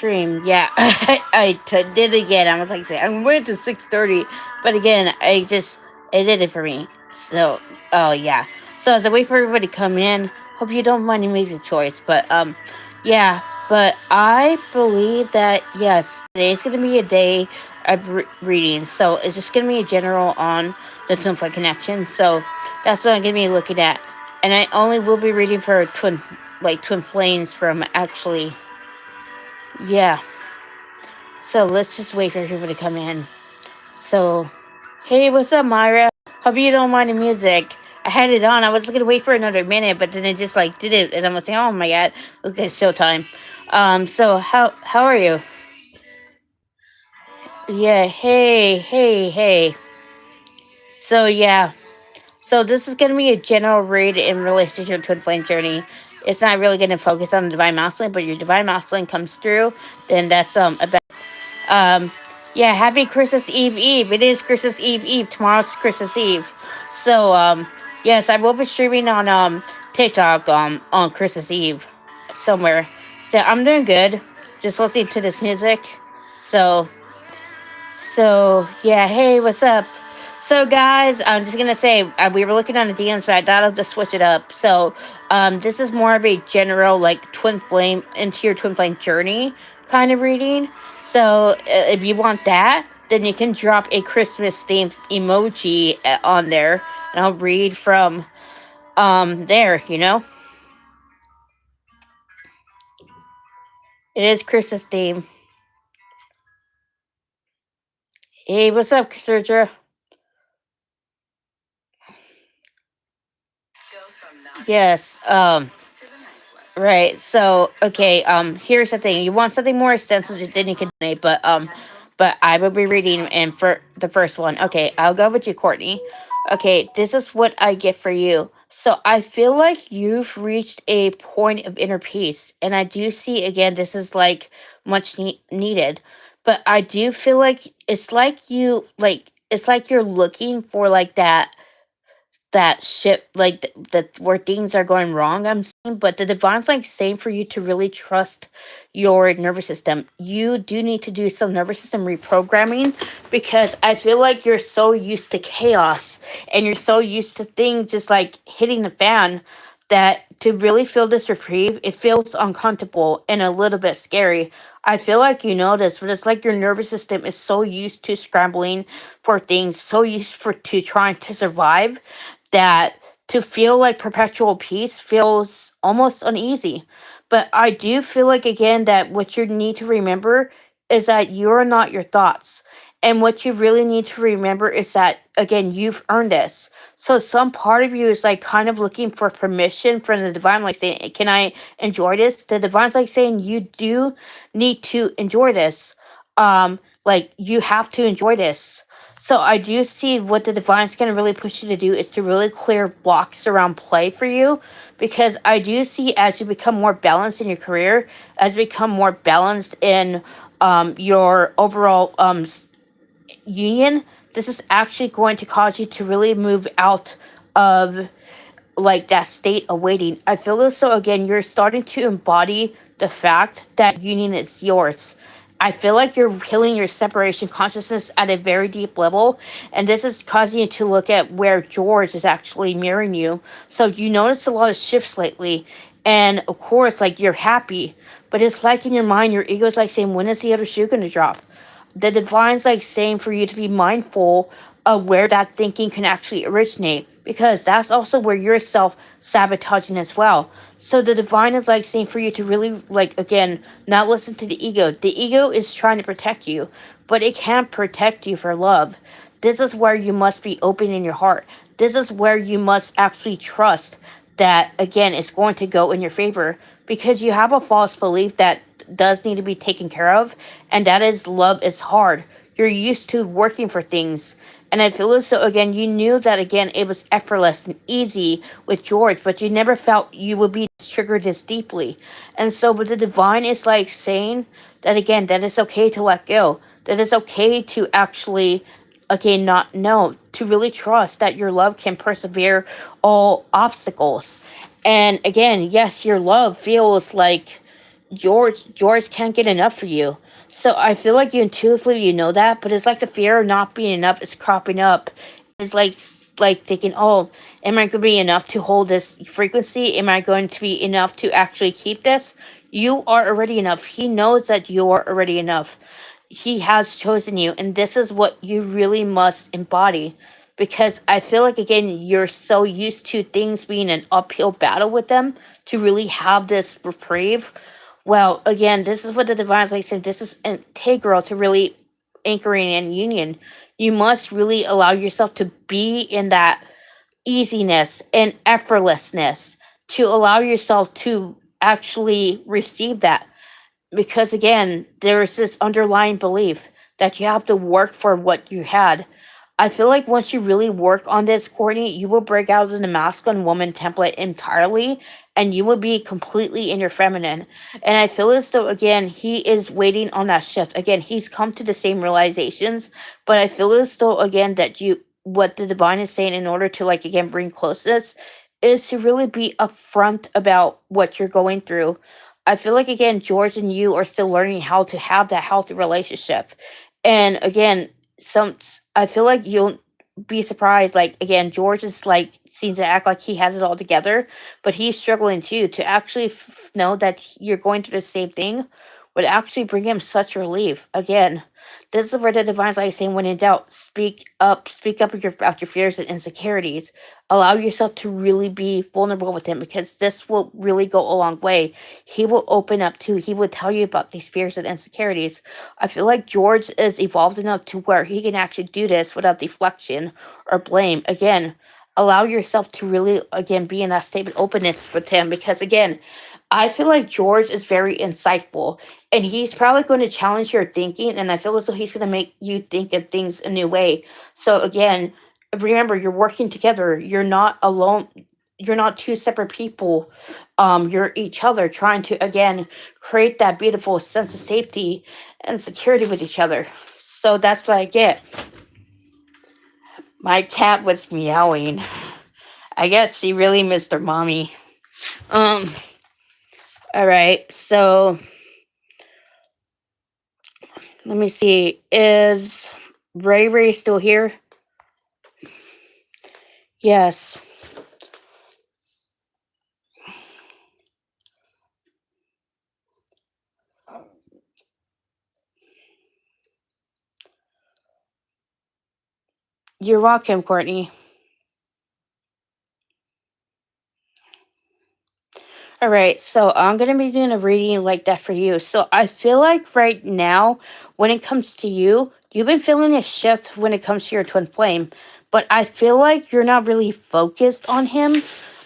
stream. Yeah, did it again. I was like, say, I'm waiting to 6:30, but again, it did it for me. So, oh yeah. So as I wait for everybody to come in, hope you don't mind the music choice, but yeah. But I believe that yes, today's gonna be a day of reading. So it's just gonna be a general on the Twin Flame connection. So that's what I'm gonna be looking at, and I only will be reading for twin flames from actually. Yeah. So let's just wait for everybody to come in. So, hey, what's up, Myra? Hope you don't mind the music. I had it on. I was gonna wait for another minute, but then it just like did it, and I was like, oh my god, look at showtime. So how are you? Yeah. Hey. So yeah. So this is gonna be a general read in relationship to twin flame journey. It's not really gonna focus on the divine masculine, but your divine masculine comes through, then that's about. Um, yeah, happy Christmas Eve Eve. It is Christmas Eve Eve. Tomorrow's Christmas Eve. So, yes, I will be streaming on TikTok on Christmas Eve somewhere. So I'm doing good. Just listening to this music. So yeah, hey, what's up? So guys, I'm just gonna say we were looking on the DMs, but I thought I'll just switch it up. So this is more of a general like twin flame into your twin flame journey kind of reading. So if you want that, then you can drop a Christmas themed emoji on there, and I'll read from there. It is Christmas theme. Hey, what's up, Sergio? Yes. Right. So, okay. Here's the thing. You want something more sensitive, then you can donate. But I will be reading and for the first one. Okay, I'll go with you, Courtney. Okay, this is what I get for you. So I feel like you've reached a point of inner peace, and I do see again. This is like much needed, but I do feel like it's like you're looking for like that ship like that where things are going wrong, I'm saying, but the divine's like saying for you to really trust your nervous system. You do need to do some nervous system reprogramming, because I feel like you're so used to chaos and you're so used to things just like hitting the fan, that to really feel this reprieve, it feels uncomfortable and a little bit scary. I feel like you know this, but it's like your nervous system is so used to scrambling for things, so used for to trying to survive, that to feel like perpetual peace feels almost uneasy. But I do feel like, again, that what you need to remember is that you're not your thoughts. And what you really need to remember is that, again, you've earned this. So some part of you is like kind of looking for permission from the divine, like saying, can I enjoy this? The divine's like saying you do need to enjoy this. Like you have to enjoy this. So I do see what the divine's going to really push you to do is to really clear blocks around play for you, because I do see as you become more balanced in your career, as you become more balanced in your overall union, this is actually going to cause you to really move out of like that state of waiting. I feel as though again you're starting to embody the fact that union is yours. I feel like you're healing your separation consciousness at a very deep level, and this is causing you to look at where George is actually mirroring you. So you notice a lot of shifts lately, and of course, like you're happy, but it's like in your mind, your ego's like saying, when is the other shoe going to drop? The divine's like saying for you to be mindful of where that thinking can actually originate, because that's also where you're self sabotaging as well. So the divine is like saying for you to really like again not listen to the ego. The ego is trying to protect you, but it can't protect you for love. This is where you must be open in your heart. This is where you must actually trust that again it's going to go in your favor, because you have a false belief that does need to be taken care of, and that is love is hard. You're used to working for things, and I feel as though again you knew that again it was effortless and easy with George, but you never felt you would be triggered this deeply. And so but the divine is like saying that again, that it's okay to let go, that it's okay to actually again not know, to really trust that your love can persevere all obstacles. And again, yes, your love feels like George can't get enough for you. So I feel like you intuitively you know that, but it's like the fear of not being enough is cropping up. It's like thinking, oh, am I going to be enough to hold this frequency? Am I going to be enough to actually keep this? You are already enough. He knows that you are already enough. He has chosen you, and this is what you really must embody. Because I feel like again you're so used to things being an uphill battle with them to really have this reprieve. Well, again, this is what the divine is like saying. This is integral to really anchoring in union. You must really allow yourself to be in that easiness and effortlessness, to allow yourself to actually receive that, because again there's this underlying belief that you have to work for what you had. I feel like once you really work on this, Courtney, you will break out of the masculine woman template entirely, and you will be completely in your feminine. And I feel as though again he is waiting on that shift. Again, he's come to the same realizations, but I feel as though again that you what the divine is saying in order to like again bring closeness is to really be upfront about what you're going through. I feel like again, George and you are still learning how to have that healthy relationship. And again, some I feel like you'll be surprised. Like again, George is like seems to act like he has it all together, but he's struggling too. To actually know that you're going through the same thing would actually bring him such relief. Again, this is where the divine like saying, when in doubt, speak up about your fears and insecurities. Allow yourself to really be vulnerable with him, because this will really go a long way. He will open up too. He will tell you about these fears and insecurities. I feel like George is evolved enough to where he can actually do this without deflection or blame. Again, allow yourself to really, again, be in that state of openness with him, because, again, I feel like George is very insightful, and he's probably going to challenge your thinking, and I feel as though he's going to make you think of things a new way. So, again, remember, you're working together. You're not alone. You're not two separate people. You're each other trying to again create that beautiful sense of safety and security with each other. So that's what I get. My cat was meowing. I guess she really missed her mommy. Um. All right. So let me see. Is Ray Ray still here? Yes. You're welcome, Courtney. All right, so I'm gonna be doing a reading like that for you. So I feel like right now, when it comes to you, you've been feeling a shift when it comes to your twin flame, but I feel like you're not really focused on him.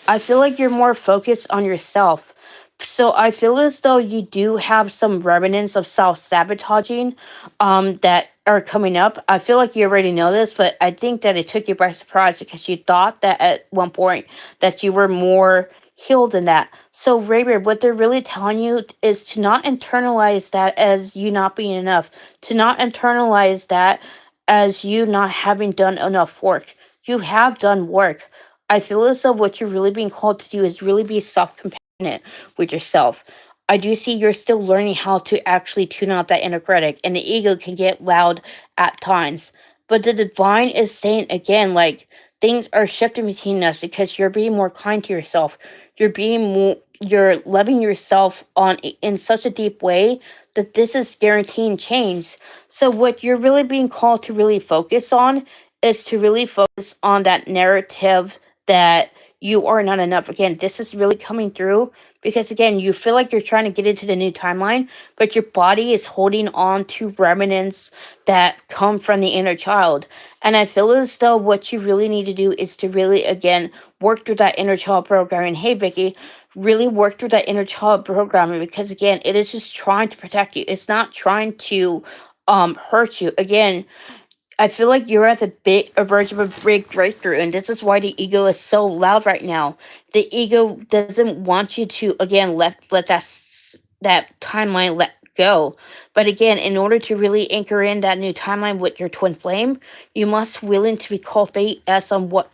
I feel like you're more focused on yourself. So I feel as though you do have some remnants of self sabotaging, that are coming up. I feel like you already know this, but I think that it took you by surprise because you thought that at one point that you were more healed than that. So, Raver, what they're really telling you is to not internalize that as you not being enough, to not internalize that as you not having done enough work. You have done work. I feel as though what you're really being called to do is really be self compassionate with yourself. I do see you're still learning how to actually tune out that inner critic, and the ego can get loud at times. But the divine is saying again, like, things are shifting between us because you're being more kind to yourself. You're loving yourself in such a deep way that this is guaranteeing change. So what you're really being called to really focus on is to really focus on that narrative that you are not enough. Again, this is really coming through because again, you feel like you're trying to get into the new timeline, but your body is holding on to remnants that come from the inner child. And I feel as though what you really need to do is to really again work through that inner child programming. Hey, Vicky, really work through that inner child programming because again, it is just trying to protect you. It's not trying to hurt you. Again, I feel like you're at a verge of a big breakthrough, and this is why the ego is so loud right now. The ego doesn't want you to again let that timeline let go. But again, in order to really anchor in that new timeline with your twin flame, you must willing to be cultivate as on what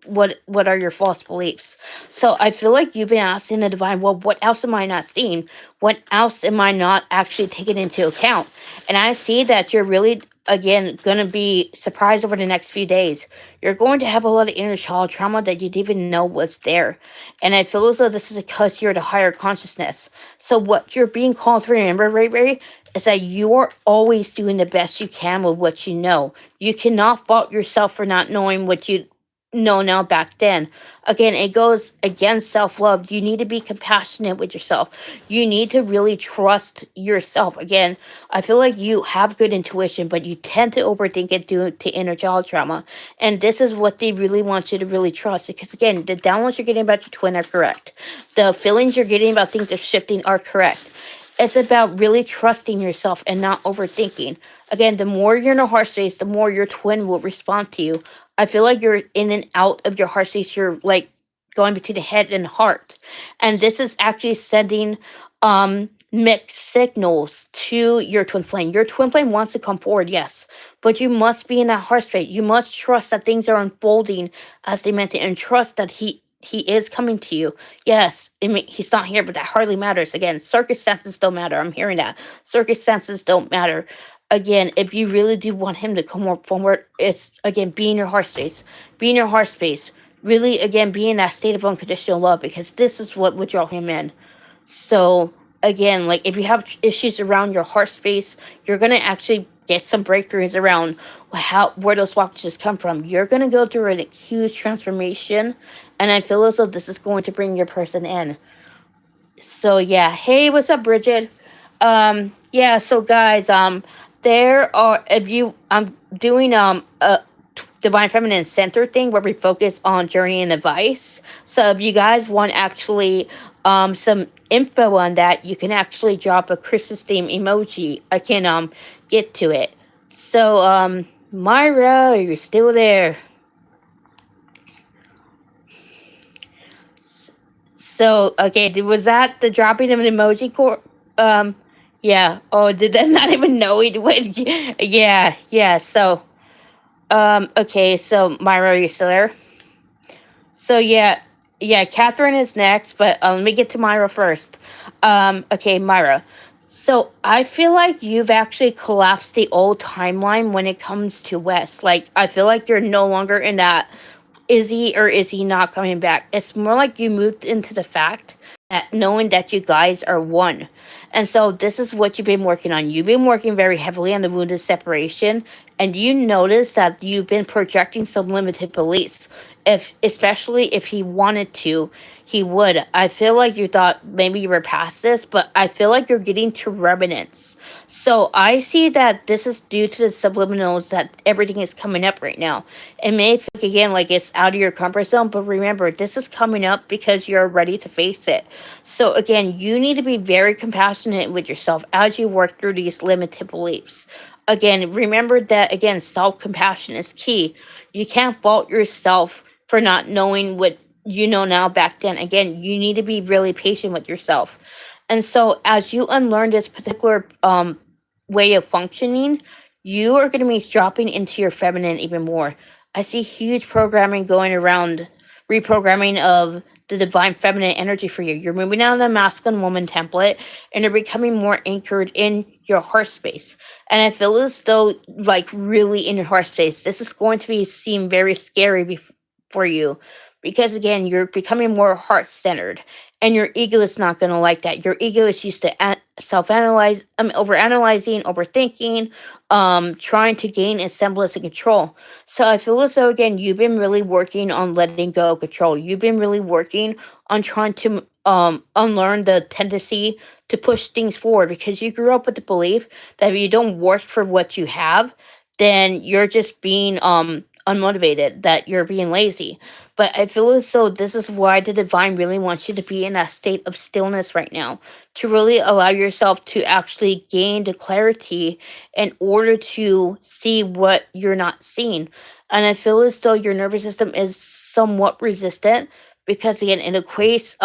what are your false beliefs. So I feel like you've been asking the divine, well, what else am I not seeing? What else am I not actually taking into account? And I see that you're really, again, going to be surprised over the next few days. You're going to have a lot of inner child trauma that you didn't even know was there. And I feel as though this is because you're the higher consciousness. So what you're being called to remember, Ray, is that you are always doing the best you can with what you know. You cannot fault yourself for not knowing what you know now back then. Again, it goes against self love. You need to be compassionate with yourself. You need to really trust yourself. Again, I feel like you have good intuition, but you tend to overthink it due to inner child trauma. And this is what they really want you to really trust. Because again, the downloads you're getting about your twin are correct. The feelings you're getting about things are shifting are correct. It's about really trusting yourself and not overthinking. Again, the more you're in a heart space, the more your twin will respond to you. I feel like you're in and out of your heart space. You're like going between the head and heart. And this is actually sending mixed signals to your twin flame. Your twin flame wants to come forward, yes. But you must be in that heart space. You must trust that things are unfolding as they meant to, and trust that he is coming to you. Yes, he's not here, but that hardly matters. Again, circus senses don't matter. I'm hearing that. Circus senses don't matter. Again, if you really do want him to come more forward, it's, again, be in your heart space. Be in your heart space. Really, again, be in that state of unconditional love, because this is what would draw him in. So, again, like, if you have issues around your heart space, you're going to actually get some breakthroughs around where those blockages come from. You're going to go through a huge transformation, and I feel as though this is going to bring your person in. So yeah, hey, what's up, Bridget? Yeah, so guys, there are, if you, I'm doing a divine feminine center thing where we focus on journey and advice. So if you guys want actually some info on that, you can actually drop a Christmas theme emoji. I can get to it. So Myra, you're still there. So, okay, was that the dropping of an emoji um yeah. Oh, did that not even know it would? Yeah, yeah. So, okay, so Myra, are you still there? So yeah, yeah, Catherine is next, but let me get to Myra first. Okay, Myra. So I feel like you've actually collapsed the old timeline when it comes to West. Like, I feel like you're no longer in that, is he or is he not coming back? It's more like you moved into the fact that knowing that you guys are one. And so this is what you've been working on. You've been working very heavily on the wounded separation, and you notice that you've been projecting some limited beliefs. If, especially if he wanted to, he would. I feel like you thought maybe you were past this, but I feel like you're getting to remnants. So I see that this is due to the subliminals that everything is coming up right now. It may feel like, again, like it's out of your comfort zone, but remember, this is coming up because you're ready to face it. So again, you need to be very compassionate with yourself as you work through these limited beliefs. Again, remember that, again, self-compassion is key. You can't fault yourself for not knowing what you know now back then. Again, you need to be really patient with yourself. And so as you unlearn this particular way of functioning, you are going to be dropping into your feminine even more. I see huge programming going around, reprogramming of the divine feminine energy for you. You're moving out of the masculine woman template, and you're becoming more anchored in your heart space. And I feel as though, like, really in your heart space, this is going to be seem very scary for you, because again, you're becoming more heart centered, and your ego is not going to like that. Your ego is used to self-analyze, over-analyzing, overthinking, trying to gain a semblance of control. So I feel as though, again, you've been really working on letting go of control. You've been really working on trying to unlearn the tendency to push things forward, because you grew up with the belief that if you don't work for what you have, then you're just being unmotivated, that you're being lazy. But I feel as though this is why the divine really wants you to be in that state of stillness right now, to really allow yourself to actually gain the clarity in order to see what you're not seeing. And I feel as though your nervous system is somewhat resistant, because again, it equates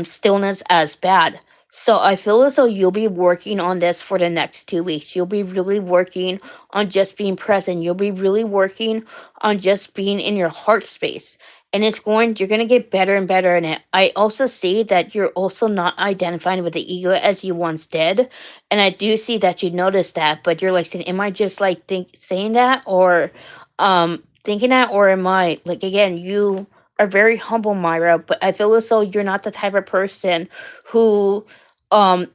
stillness as bad. So I feel as though you'll be working on this for the next 2 weeks. You'll be really working on just being present. You'll be really working on just being in your heart space. And you're going to get better and better in it. I also see that you're also not identifying with the ego as you once did. And I do see that you noticed that, but you're like saying, am I just like saying that or thinking that, or am I like, again, you are very humble, Myra, but I feel as though you're not the type of person who um,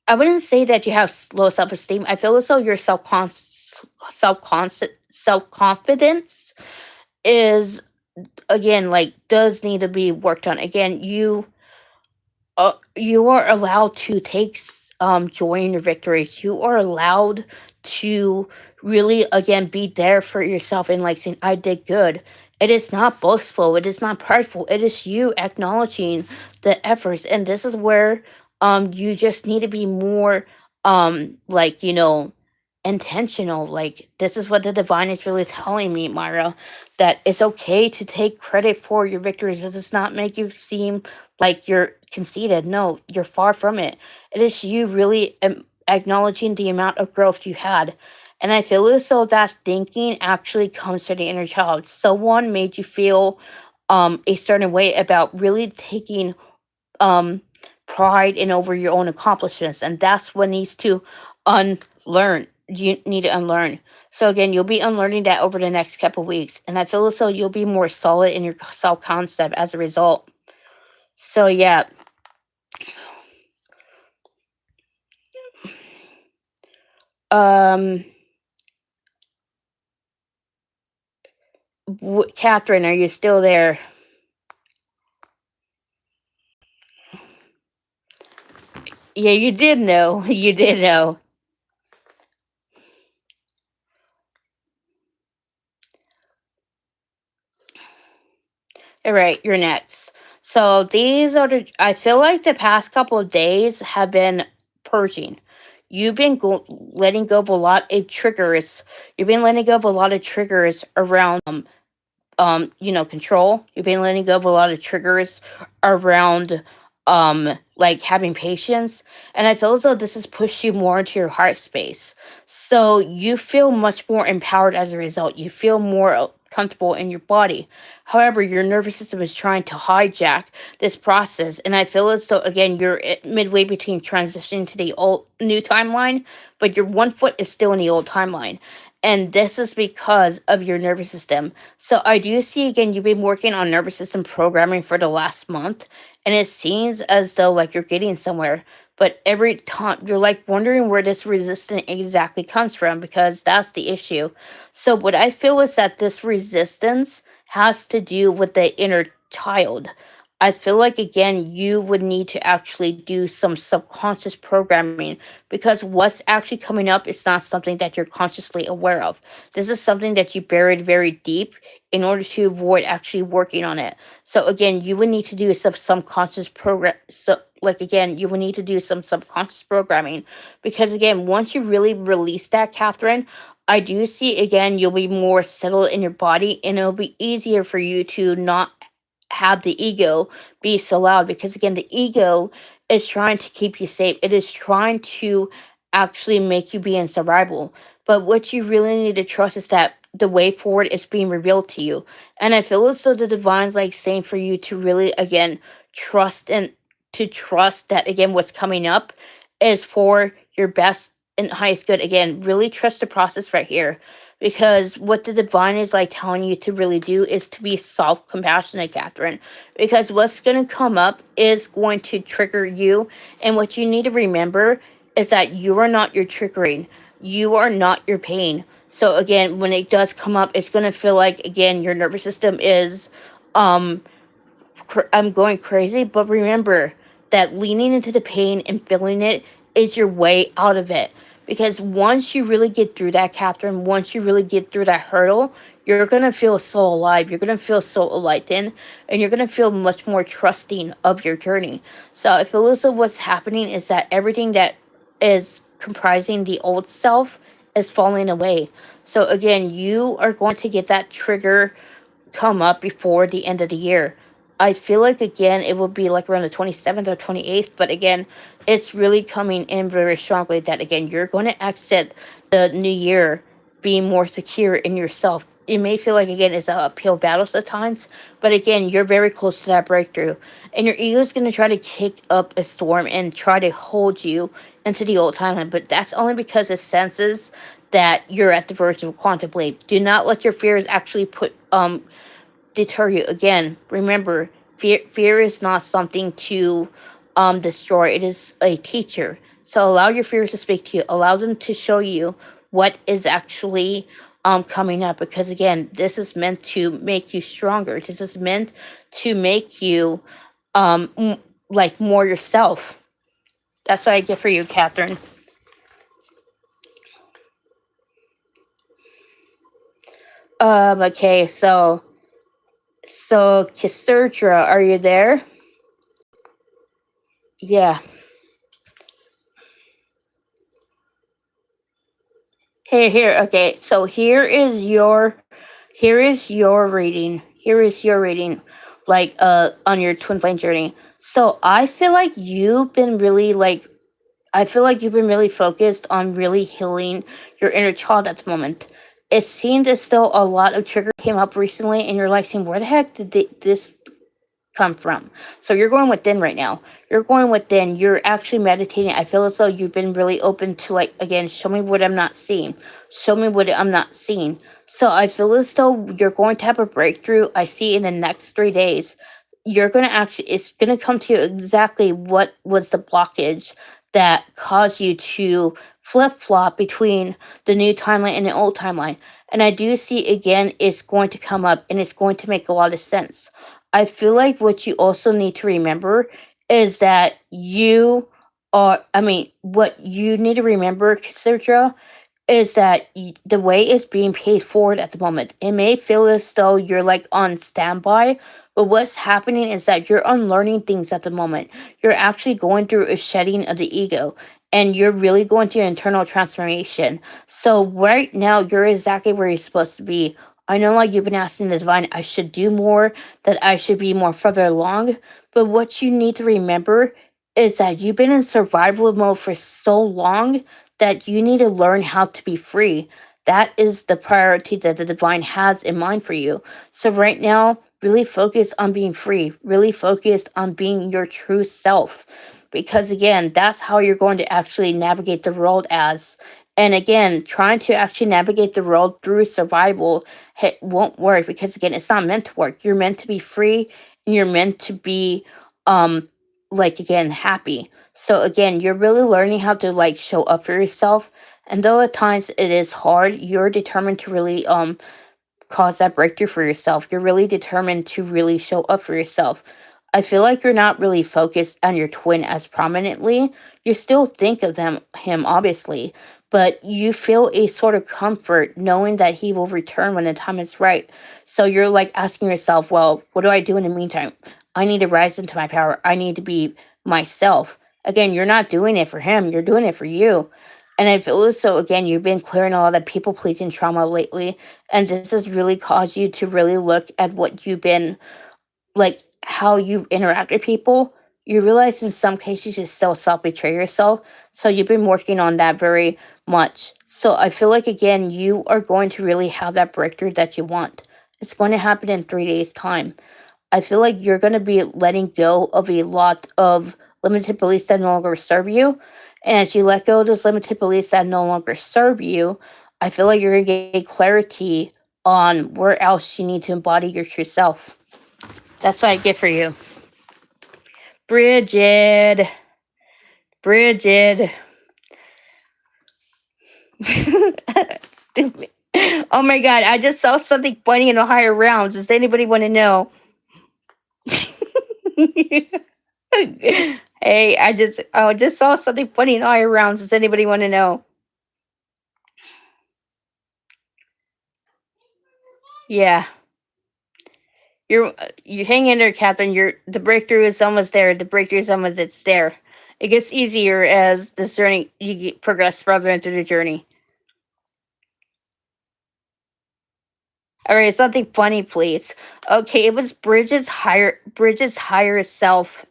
I wouldn't say that you have low self-esteem. I feel as though your self-confidence is, again, like, does need to be worked on. Again, you are allowed to take joy in your victories. You are allowed to really, again, be there for yourself and like saying, I did good. It is not boastful, it is not prideful, it is you acknowledging the efforts. And this is where you just need to be more like, intentional. Like, this is what the divine is really telling me, Myra, that it's okay to take credit for your victories. It does not make you seem like you're conceited. No, you're far from it. It is you really acknowledging the amount of growth you had. And I feel as though that thinking actually comes from the inner child. Someone made you feel a certain way about really taking um pride in over your own accomplishments, and that's what needs to unlearn. You need to unlearn. So again, you'll be unlearning that over the next couple weeks, and I feel as though you'll be more solid in your self concept as a result. So yeah. um Catherine, are you still there? Yeah, you did know. You did know. All right, you're next. So these are I feel like the past couple of days have been purging. You've been letting go of a lot of triggers. You've been letting go of a lot of triggers around control. You've been letting go of a lot of triggers around like having patience. And I feel as though this has pushed you more into your heart space. So you feel much more empowered as a result. You feel more comfortable in your body. However, your nervous system is trying to hijack this process. And I feel as though, again, you're midway between transitioning to the old new timeline, but your one foot is still in the old timeline. And this is because of your nervous system. So I do see, again, you've been working on nervous system programming for the last month, and it seems as though like you're getting somewhere. But every time you're like wondering where this resistance exactly comes from, because that's the issue. So what I feel is that this resistance has to do with the inner child. I feel like, again, you would need to actually do some subconscious programming, because what's actually coming up is not something that you're consciously aware of. This is something that you buried very deep in order to avoid actually working on it. So again, you would need to do some subconscious program. So like, again, you would need to do some subconscious programming, because again, once you really release that, Catherine, I do see, again, you'll be more settled in your body, and it'll be easier for you to not have the ego be so loud, because again, the ego is trying to keep you safe. It is trying to actually make you be in survival. But what you really need to trust is that the way forward is being revealed to you. And I feel as though the divine's like saying for you to really, again, trust, and to trust that, again, what's coming up is for your best and highest good. Again, really trust the process right here, because what the divine is like telling you to really do is to be self-compassionate, Catherine, because what's going to come up is going to trigger you. And what you need to remember is that you are not your triggering, you are not your pain. So again, when it does come up, it's going to feel like, again, your nervous system is um I'm going crazy. But remember that leaning into the pain and feeling it is your way out of it. Because once you really get through that, Catherine, once you really get through that hurdle, you're going to feel so alive. You're going to feel so enlightened, and you're going to feel much more trusting of your journey. So I feel as though what's happening is that everything that is comprising the old self is falling away. So again, you are going to get that trigger come up before the end of the year. I feel like again it will be like around the 27th or 28th, but again, it's really coming in very strongly that again you're going to exit the new year being more secure in yourself. It may feel like again it's a uphill battle at times, but again you're very close to that breakthrough, and your ego is going to try to kick up a storm and try to hold you into the old timeline. But that's only because it senses that you're at the verge of quantum leap. Do not let your fears actually put deter you. Again, remember, fear is not something to destroy. It is a teacher. So allow your fears to speak to you. Allow them to show you what is actually coming up. Because again, this is meant to make you stronger. This is meant to make you like more yourself. That's what I get for you, Catherine. Okay, so Kisurdra, are you there? Yeah. Here. Okay. So here is your reading. Here is your reading, like on your twin flame journey. So I feel like you've been really focused on really healing your inner child at the moment. It seemed as though a lot of trigger came up recently, and you're like saying, "Where the heck did this come from?" So you're going within right now. You're going within. You're actually meditating. I feel as though you've been really open to like again, show me what I'm not seeing. Show me what I'm not seeing. So I feel as though you're going to have a breakthrough. I see in the next 3 days. You're gonna actually it's gonna come to you exactly what was the blockage that caused you to flip flop between the new timeline and the old timeline. And I do see again it's going to come up and it's going to make a lot of sense. I feel like what you also need to remember is that what you need to remember, Cassandra, is that the way it's being paid forward at the moment. It may feel as though you're like on standby, but what's happening is that you're unlearning things at the moment. You're actually going through a shedding of the ego, and you're really going through internal transformation. So right now, you're exactly where you're supposed to be. I know, like you've been asking the divine, I should do more, that I should be more further along. But what you need to remember is that you've been in survival mode for so long that you need to learn how to be free. That is the priority that the divine has in mind for you. So, right now, really focus on being free, really focus on being your true self. Because, again, that's how you're going to actually navigate the world as. And again, trying to actually navigate the world through survival won't work because, again, it's not meant to work. You're meant to be free and you're meant to be, um, like, again, happy. So again, you're really learning how to like show up for yourself. And though at times it is hard, you're determined to really cause that breakthrough for yourself. You're really determined to really show up for yourself. I feel like you're not really focused on your twin as prominently. You still think of him obviously, but you feel a sort of comfort knowing that he will return when the time is right. So you're like asking yourself, well, what do I do in the meantime? I need to rise into my power. I need to be myself. Again, you're not doing it for him, you're doing it for you. And I feel as though again you've been clearing a lot of people pleasing trauma lately, and this has really caused you to really look at what you've been like how you interact with people. You realize in some cases you still self betray yourself. So you've been working on that very much. So I feel like again you are going to really have that breakthrough that you want. It's going to happen in 3 days time. I feel like you're going to be letting go of a lot of limited beliefs that no longer serve you. And as you let go of those limited beliefs that no longer serve you, I feel like you're going to get clarity on where else you need to embody your true self. That's what I get for you. Bridget. Bridget. Stupid. Oh my god, I just saw something funny in the higher realms. Does anybody want to know? Hey, I just saw something funny in the higher realms. Does anybody want to know? Yeah. You hang in there, Catherine. The breakthrough is almost there. The breakthrough is almost it's there. It gets easier as this journey progress further into the journey. All right, something funny, please. Okay, it was Bridget's higher self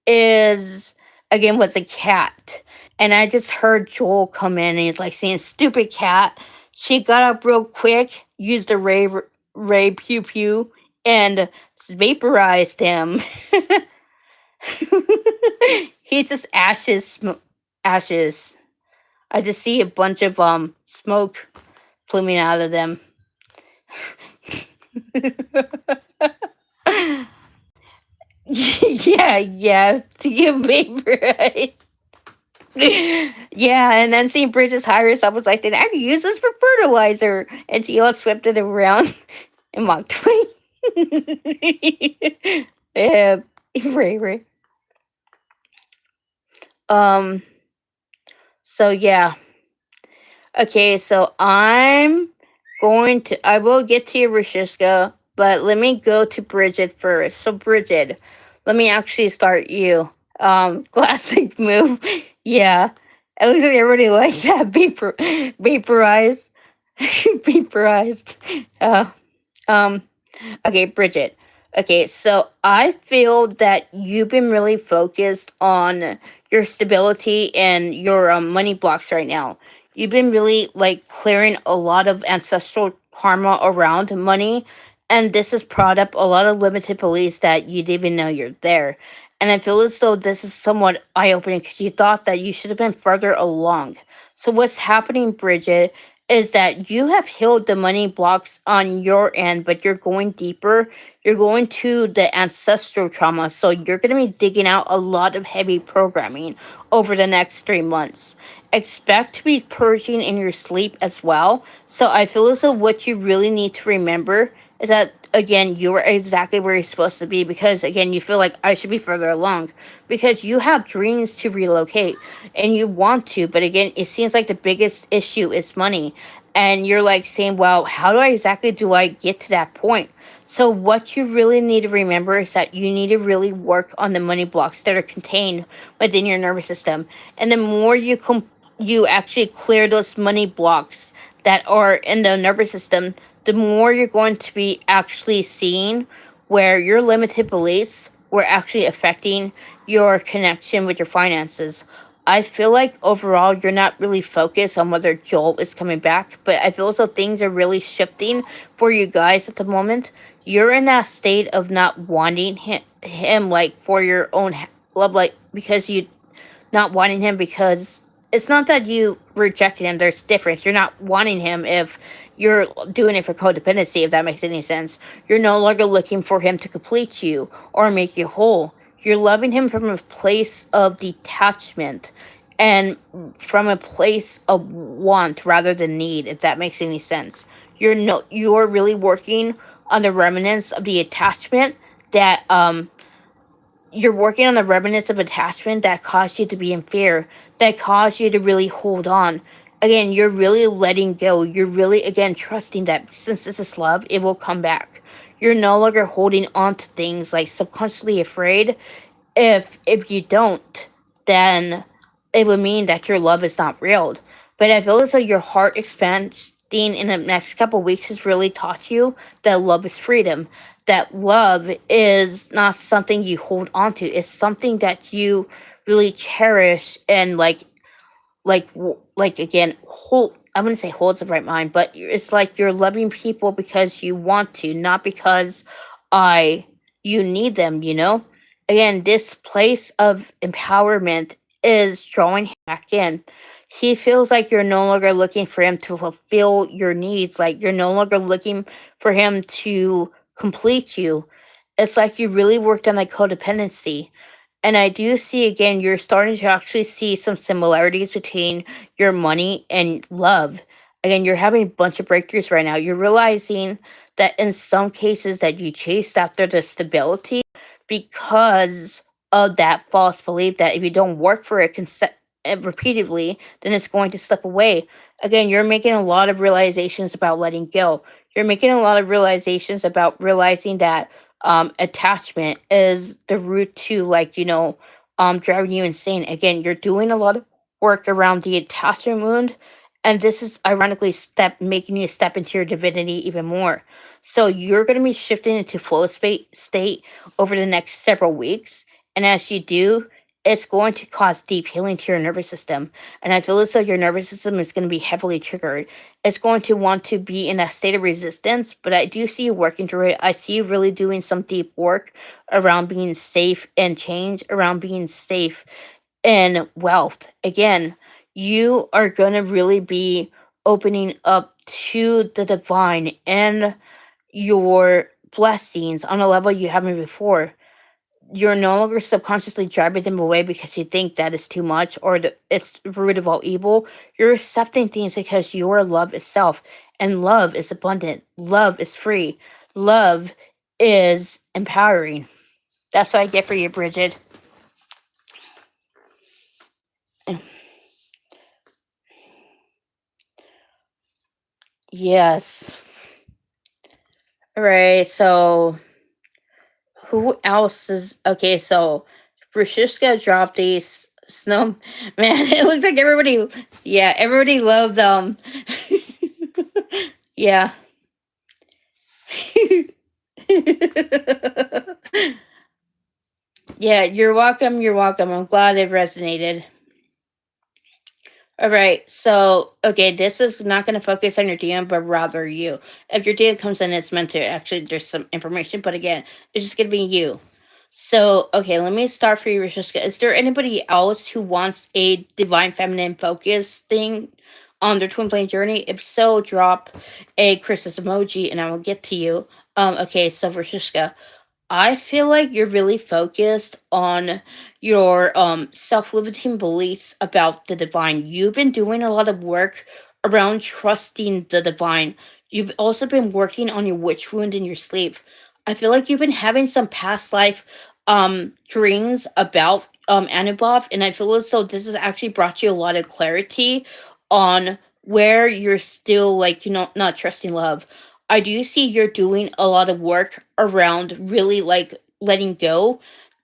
is again was a cat. And I just heard Joel come in and he's like saying, "Stupid cat." She got up real quick, used a ray pew pew, and vaporized him. He just ashes. I just see a bunch of smoke pluming out of them. Yeah, yeah, you vaporized. Yeah, and then seeing Bridges hire herself was like saying, "I can use this for fertilizer," and she all swept it around and walked away. Yeah, right, right. Um. So yeah. Okay. So I will get to you, Rashishka, but let me go to Bridget first. So Bridget, let me actually start you. Classic move. Yeah. At least everybody liked that vaporized, vaporized. Uh, um, Okay, Bridget. Okay, so I feel that you've been really focused on your stability and your money blocks right now. You've been really like clearing a lot of ancestral karma around money, and this has brought up a lot of limited beliefs that you didn't even know you're there. And I feel as though this is somewhat eye opening because you thought that you should have been further along. So, what's happening, Bridget, is that you have healed the money blocks on your end, but you're going deeper. You're going to the ancestral trauma. So you're going to be digging out a lot of heavy programming over the next 3 months. Expect to be purging in your sleep as well. So I feel as though what you really need to remember is that, again, you are exactly where you're supposed to be because, again, you feel like I should be further along because you have dreams to relocate and you want to. But again, it seems like the biggest issue is money, and you're like saying, well, how do I get to that point? So what you really need to remember is that you need to really work on the money blocks that are contained within your nervous system. And the more you actually clear those money blocks that are in the nervous system, the more you're going to be actually seeing where your limited beliefs were actually affecting your connection with your finances. I feel like overall you're not really focused on whether Joel is coming back, but I feel as though things are really shifting for you guys at the moment. You're in that state of not wanting him like for your own love, like because you not wanting him because it's not that you rejected him. There's difference. You're not wanting him if you're doing it for codependency, if that makes any sense. You're no longer looking for him to complete you or make you whole. You're loving him from a place of detachment and from a place of want rather than need, if that makes any sense. You're really working on the remnants of the attachment that you're working on the remnants of attachment that caused you to be in fear, that caused you to really hold on. Again, you're really letting go. You're really, again, trusting that since this is love, it will come back. You're no longer holding on to things like subconsciously afraid. If you don't, then it would mean that your love is not real. But I feel as though your heart expanding in the next couple weeks has really taught you that love is freedom. That love is not something you hold on to. It's something that you really cherish and like again hold. I'm gonna say holds the right mind, but it's like you're loving people because you want to, not because I you need them. Again, this place of empowerment is drawing him back in. He feels like you're no longer looking for him to fulfill your needs. Like you're no longer looking for him to complete you. It's like you really worked on like codependency. And I do see again, you're starting to actually see some similarities between your money and love. Again, you're having a bunch of breakthroughs right now. You're realizing that in some cases that you chased after the stability because of that false belief that if you don't work for it repeatedly, then it's going to slip away. Again, you're making a lot of realizations about letting go. You're making a lot of realizations about realizing that attachment is the root to driving you insane. Again, you're doing a lot of work around the attachment wound And this is ironically step making you step into your divinity even more. So you're going to be shifting into state over the next several weeks, and as you do, it's going to cause deep healing to your nervous system. And I feel as though your nervous system is going to be heavily triggered. It's going to want to be in a state of resistance, but I do see you working through it. I see you really doing some deep work around being safe and change, around being safe and wealth. Again, you are going to really be opening up to the divine and your blessings on a level you haven't before. You're no longer subconsciously driving them away because you think that is too much or it's the root of all evil. You're accepting things because your love itself, and love is abundant, love is free, love is empowering. That's what I get for you, Bridget. Yes. All right. So who else is okay? So Brashiska dropped these snow. Man, it looks like everybody. Yeah, everybody loved yeah. Yeah, you're welcome. You're welcome. I'm glad it resonated. All right. So, okay, this is not going to focus on your DM, but rather you. If your DM comes in, it's meant to actually, there's some information, but again, it's just going to be you. So, okay, let me start for you, Rishiska. Is there anybody else who wants a divine feminine focus thing on their twin flame journey? If so, drop a Christmas emoji and I will get to you. Okay, so Rishiska, I feel like you're really focused on your self-limiting beliefs about the divine. You've been doing a lot of work around trusting the divine. You've also been working on your witch wound in your sleep. I feel like you've been having some past life dreams about Anubov, and I feel as though this has actually brought you a lot of clarity on where you're still like, not trusting love. I do see you're doing a lot of work around really like letting go.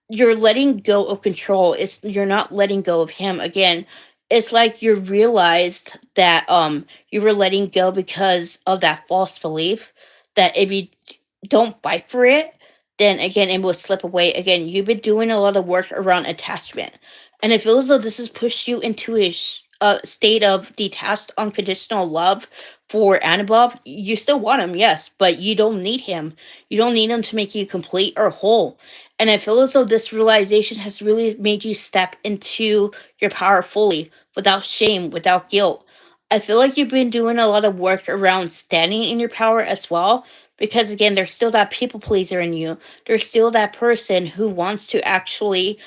You're letting go of control. It's you're not letting go of him again. It's like you realized that you were letting go because of that false belief that if you don't fight for it, then again it will slip away. Again, you've been doing a lot of work around attachment, and it feels as though this has pushed you into a state of detached, unconditional love for Annabov. You still want him, yes, but you don't need him. You don't need him to make you complete or whole. And I feel as though this realization has really made you step into your power fully, without shame, without guilt. I feel like you've been doing a lot of work around standing in your power as well, because again, there's still that people pleaser in you. There's still that person who wants to actually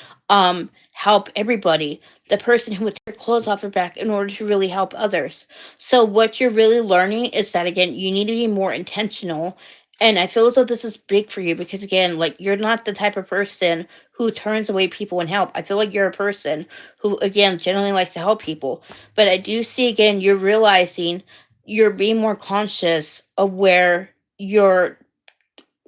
help everybody. The person who would take their clothes off her back in order to really help others. So what you're really learning is that again, you need to be more intentional. And I feel as though this is big for you because again, like you're not the type of person who turns away people and help. I feel like you're a person who again generally likes to help people. But I do see again you're realizing you're being more conscious of where you're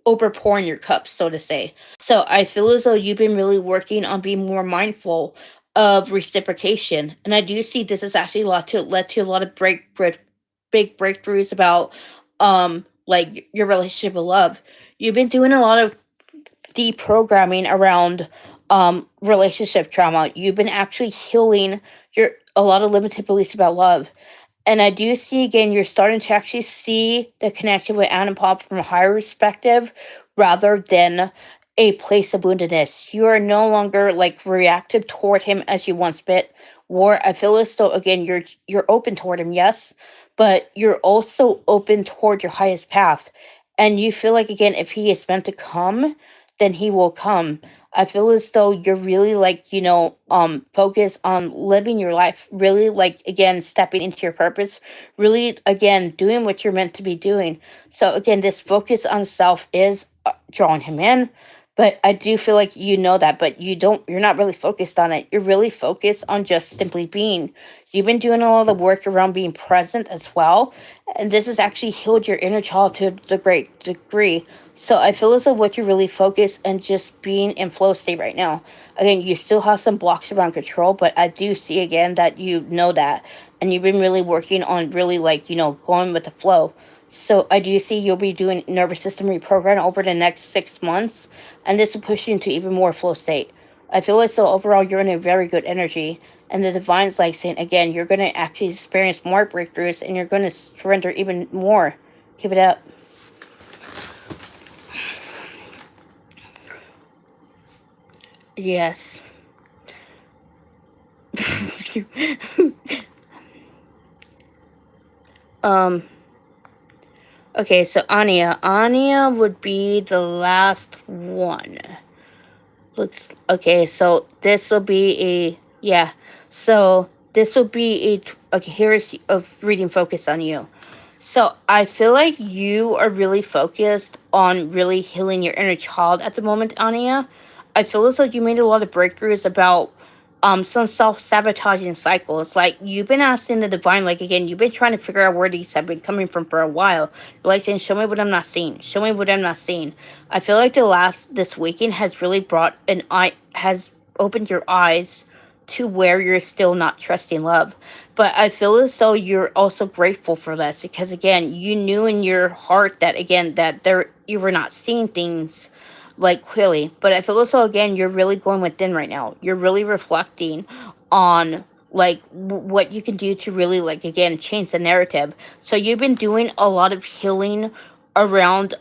overpouring your cup, so to say. So I feel as though you've been really working on being more mindful of reciprocation. And I do see this has actually led to a lot of big breakthroughs about like your relationship with love. You've been doing a lot of deprogramming around relationship trauma. You've been actually healing your a lot of limited beliefs about love. And I do see again, you're starting to actually see the connection with Anna Pop from a higher perspective rather than a place of woundedness. You are no longer like reactive toward him as you once bit. Or I feel as though again you're open toward him, yes, but you're also open toward your highest path. And you feel like again, if he is meant to come, then he will come. I feel as though you're really like, focus on living your life, really like again stepping into your purpose, really again doing what you're meant to be doing. So again, this focus on self is drawing him in, but I do feel like you know that, but you're not really focused on it. You're really focused on just simply being. You've been doing all the work around being present as well, and this has actually healed your inner child to the great degree. So I feel as though what you really focus and just being in flow state right now. Again, you still have some blocks around control, but I do see again that you know that. and you've been really working on really like going with the flow. So I do see you'll be doing nervous system reprogram over the next 6 months, and this will push you into even more flow state. I feel as though overall you're in a very good energy, and the divine's like saying again you're going to actually experience more breakthroughs, and you're going to surrender even more. Give it up. Yes. um okay, so Anya would be the last one. Looks okay. So this will be a yeah. So this will be a okay. Here's a reading focus on you. So I feel like you are really focused on really healing your inner child at the moment, Anya. I feel as though you made a lot of breakthroughs about some self sabotaging cycles. Like you've been asking the divine, like again, you've been trying to figure out where these have been coming from for a while. You're like saying, show me what I'm not seeing. Show me what I'm not seeing. I feel like this weekend has really brought an eye has opened your eyes to where you're still not trusting love. But I feel as though you're also grateful for this because again, you knew in your heart that again that there you were not seeing things like clearly. But I feel as though again you're really going within right now. You're really reflecting on like what you can do to really like again change the narrative. So you've been doing a lot of healing around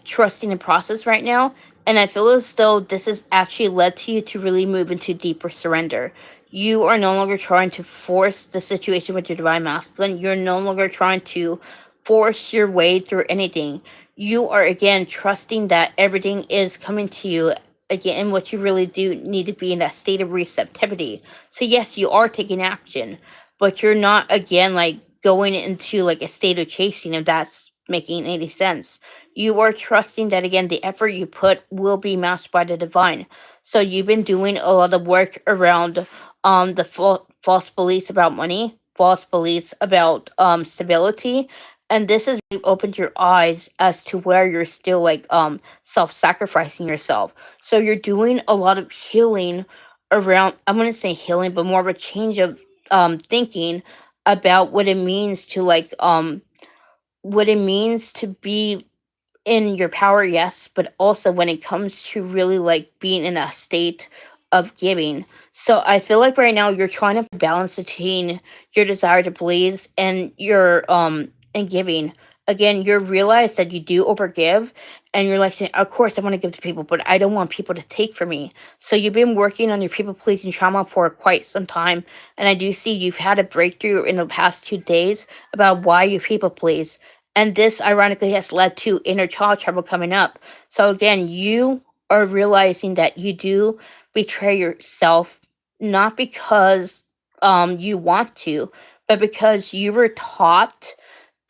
trusting the process right now, and I feel as though this has actually led to you to really move into deeper surrender. You are no longer trying to force the situation with your divine masculine. You're no longer trying to force your way through anything. You are again trusting that everything is coming to you again, and what you really do need to be in that state of receptivity. So yes, you are taking action, but you're not again like going into like a state of chasing, if that's making any sense. You are trusting that again the effort you put will be matched by the divine. So you've been doing a lot of work around the false beliefs about money, false beliefs about stability, and this has really opened your eyes as to where you're still like self-sacrificing yourself. So you're doing a lot of healing around, I'm going to say healing, but more of a change of thinking about what it means to like what it means to be in your power, yes, but also when it comes to really like being in a state of giving. So I feel like right now you're trying to balance between your desire to please and your and giving. Again, you realize that you do overgive, and you're like saying, of course I want to give to people, but I don't want people to take from me. So you've been working on your people pleasing trauma for quite some time, and I do see you've had a breakthrough in the past 2 days about why you people please, and this ironically has led to inner child trouble coming up. So again, you are realizing that you do betray yourself, not because you want to, but because you were taught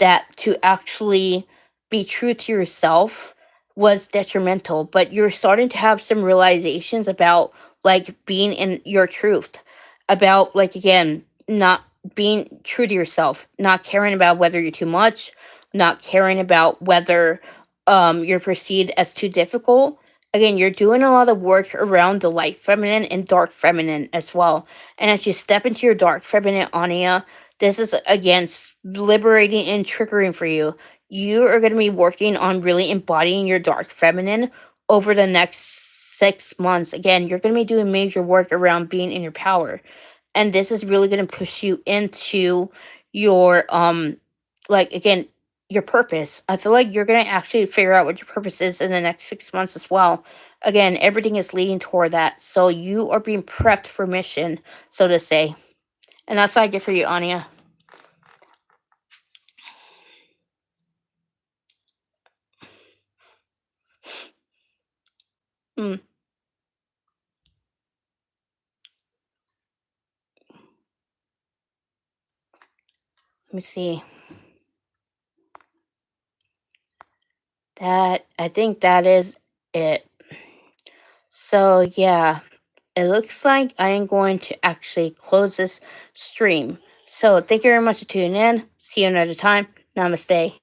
that to actually be true to yourself was detrimental. But you're starting to have some realizations about like being in your truth, about like again not being true to yourself, not caring about whether you're too much, not caring about whether you're perceived as too difficult. Again, you're doing a lot of work around the light feminine and dark feminine as well. And as you step into your dark feminine, Ania, this is again liberating and triggering for you. You are going to be working on really embodying your dark feminine over the next 6 months. Again, you're going to be doing major work around being in your power, and this is really going to push you into your like again your purpose. I feel like you're going to actually figure out what your purpose is in the next 6 months as well. Again, everything is leading toward that, so you are being prepped for mission, so to say. And that's what I get for you, Anya. Mm, let me see. That I think that is it. So yeah, it looks like I am going to actually close this stream. So thank you very much for tuning in. See you another time. Namaste.